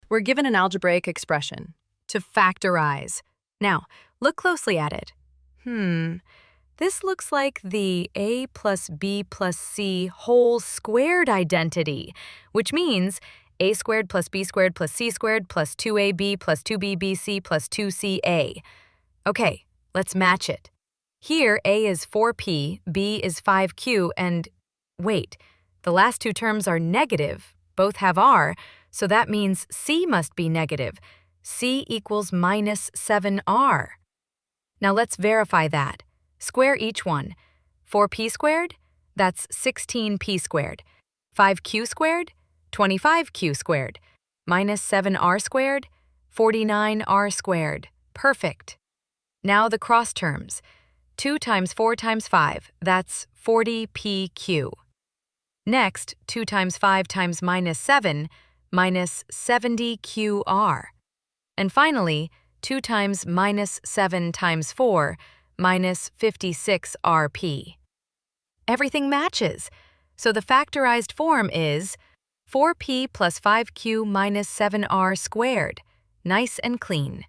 We're given an algebraic expression, to factorize. Now, look closely at it. This looks like the a plus b plus c whole squared identity, which means a squared plus b squared plus c squared plus 2ab plus 2bbc plus 2ca. Okay, let's match it. Here, a is 4p, b is 5q, and wait, the last two terms are negative, both have r, so that means c must be negative. C equals minus 7r. Now let's verify that. Square each one. 4p squared? That's 16p squared. 5q squared? 25q squared. Minus 7r squared? 49r squared. Perfect. Now the cross terms. 2 times 4 times 5, that's 40pq. Next, 2 times 5 times minus 7, minus 70qr. And finally, 2 times minus 7 times 4, minus 56rp. Everything matches, so the factorized form is 4p plus 5q minus 7r squared. Nice and clean.